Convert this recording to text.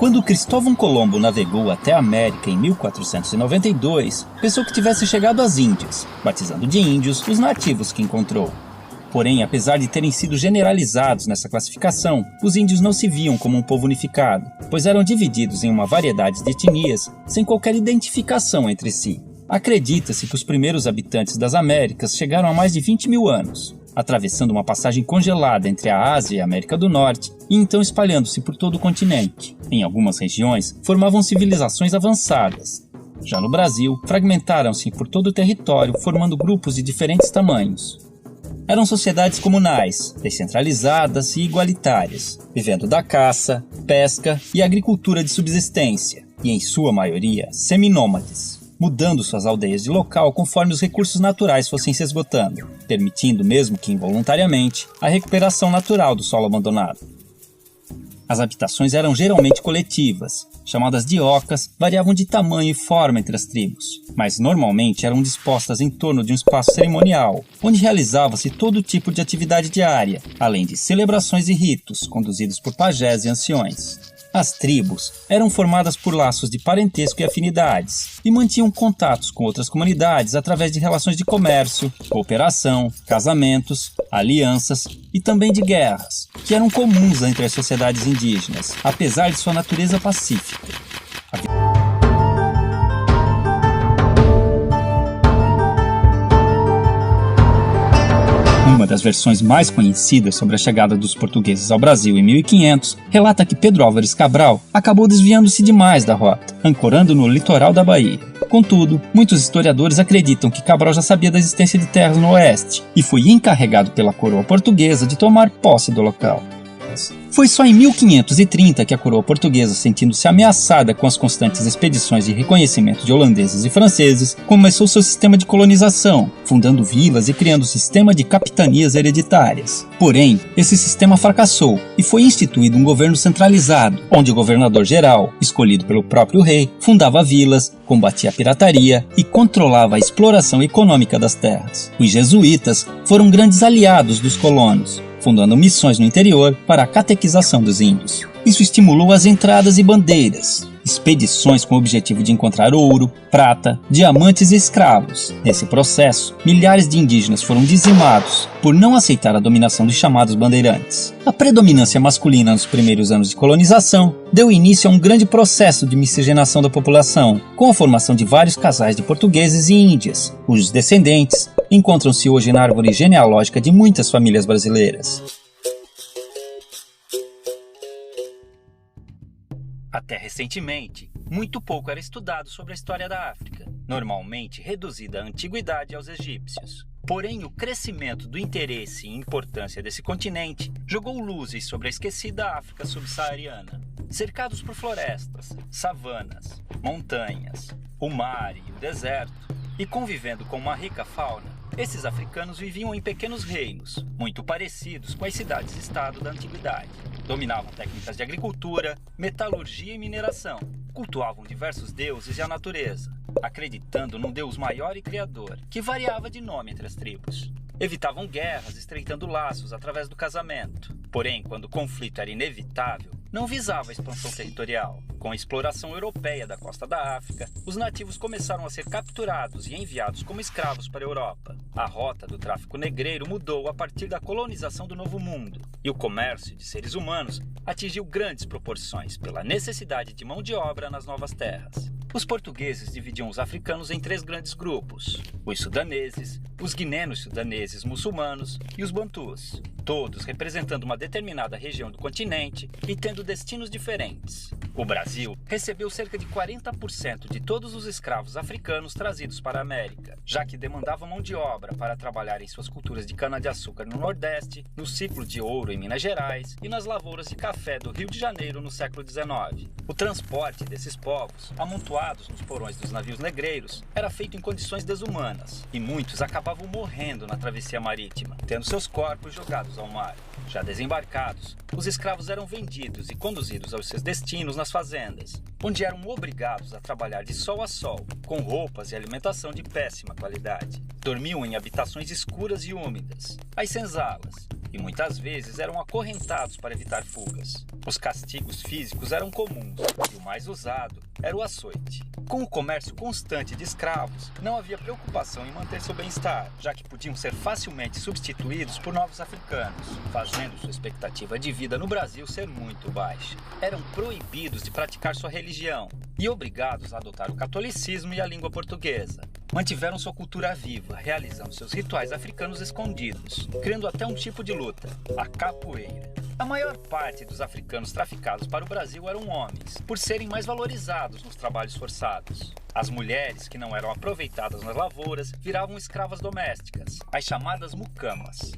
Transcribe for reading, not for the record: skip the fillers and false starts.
Quando Cristóvão Colombo navegou até a América em 1492, pensou que tivesse chegado às Índias, batizando de índios os nativos que encontrou. Porém, apesar de terem sido generalizados nessa classificação, os índios não se viam como um povo unificado, pois eram divididos em uma variedade de etnias sem qualquer identificação entre si. Acredita-se que os primeiros habitantes das Américas chegaram há mais de 20 mil anos, atravessando uma passagem congelada entre a Ásia e a América do Norte, e então espalhando-se por todo o continente. Em algumas regiões, formavam civilizações avançadas. Já no Brasil, fragmentaram-se por todo o território, formando grupos de diferentes tamanhos. Eram sociedades comunais, descentralizadas e igualitárias, vivendo da caça, pesca e agricultura de subsistência, e em sua maioria seminômades, mudando suas aldeias de local conforme os recursos naturais fossem se esgotando, permitindo, mesmo que involuntariamente, a recuperação natural do solo abandonado. As habitações eram geralmente coletivas, chamadas de ocas, variavam de tamanho e forma entre as tribos, mas normalmente eram dispostas em torno de um espaço cerimonial, onde realizava-se todo tipo de atividade diária, além de celebrações e ritos conduzidos por pajés e anciões. As tribos eram formadas por laços de parentesco e afinidades, e mantinham contatos com outras comunidades através de relações de comércio, cooperação, casamentos, alianças e também de guerras, que eram comuns entre as sociedades indígenas, apesar de sua natureza pacífica. Uma das versões mais conhecidas sobre a chegada dos portugueses ao Brasil em 1500 relata que Pedro Álvares Cabral acabou desviando-se demais da rota, ancorando no litoral da Bahia. Contudo, muitos historiadores acreditam que Cabral já sabia da existência de terras no oeste e foi encarregado pela coroa portuguesa de tomar posse do local. Foi só em 1530 que a coroa portuguesa, sentindo-se ameaçada com as constantes expedições de reconhecimento de holandeses e franceses, começou seu sistema de colonização, fundando vilas e criando um sistema de capitanias hereditárias. Porém, esse sistema fracassou e foi instituído um governo centralizado, onde o governador-geral, escolhido pelo próprio rei, fundava vilas, combatia a pirataria e controlava a exploração econômica das terras. Os jesuítas foram grandes aliados dos colonos, fundando missões no interior para a catequização dos índios. Isso estimulou as entradas e bandeiras, expedições com o objetivo de encontrar ouro, prata, diamantes e escravos. Nesse processo, milhares de indígenas foram dizimados por não aceitar a dominação dos chamados bandeirantes. A predominância masculina nos primeiros anos de colonização deu início a um grande processo de miscigenação da população, com a formação de vários casais de portugueses e índias, cujos descendentes encontram-se hoje na árvore genealógica de muitas famílias brasileiras. Até recentemente, muito pouco era estudado sobre a história da África, normalmente reduzida à antiguidade aos egípcios. Porém, o crescimento do interesse e importância desse continente jogou luzes sobre a esquecida África subsaariana. Cercados por florestas, savanas, montanhas, o mar e o deserto, e convivendo com uma rica fauna, esses africanos viviam em pequenos reinos, muito parecidos com as cidades-estado da antiguidade. Dominavam técnicas de agricultura, metalurgia e mineração. Cultuavam diversos deuses e a natureza, acreditando num deus maior e criador, que variava de nome entre as tribos. Evitavam guerras, estreitando laços através do casamento. Porém, quando o conflito era inevitável, não visava a expansão territorial. Com a exploração europeia da costa da África, os nativos começaram a ser capturados e enviados como escravos para a Europa. A rota do tráfico negreiro mudou a partir da colonização do Novo Mundo, e o comércio de seres humanos atingiu grandes proporções pela necessidade de mão de obra nas novas terras. Os portugueses dividiam os africanos em 3 grandes grupos: os sudaneses, os guinenos sudaneses muçulmanos e os bantus, todos representando uma determinada região do continente e tendo destinos diferentes. O Brasil recebeu cerca de 40% de todos os escravos africanos trazidos para a América, já que demandavam mão de obra para trabalhar em suas culturas de cana-de-açúcar no Nordeste, no ciclo de ouro em Minas Gerais e nas lavouras de café do Rio de Janeiro no século XIX. O transporte desses povos, amontoados nos porões dos navios negreiros, era feito em condições desumanas, e muitos acabavam morrendo na travessia marítima, tendo seus corpos jogados ao mar. Já desembarcados, os escravos eram vendidos e conduzidos aos seus destinos nas fazendas, onde eram obrigados a trabalhar de sol a sol, com roupas e alimentação de péssima qualidade. Dormiam em habitações escuras e úmidas, as senzalas, e muitas vezes eram acorrentados para evitar fugas. Os castigos físicos eram comuns e o mais usado era o açoite. Com o comércio constante de escravos, não havia preocupação em manter seu bem-estar, já que podiam ser facilmente substituídos por novos africanos, fazendo sua expectativa de vida no Brasil ser muito baixa. Eram proibidos de praticar sua religião e obrigados a adotar o catolicismo e a língua portuguesa. Mantiveram sua cultura viva, realizando seus rituais africanos escondidos, criando até um tipo de luta, a capoeira. A maior parte dos africanos traficados para o Brasil eram homens, por serem mais valorizados nos trabalhos forçados. As mulheres, que não eram aproveitadas nas lavouras, viravam escravas domésticas, as chamadas mucamas.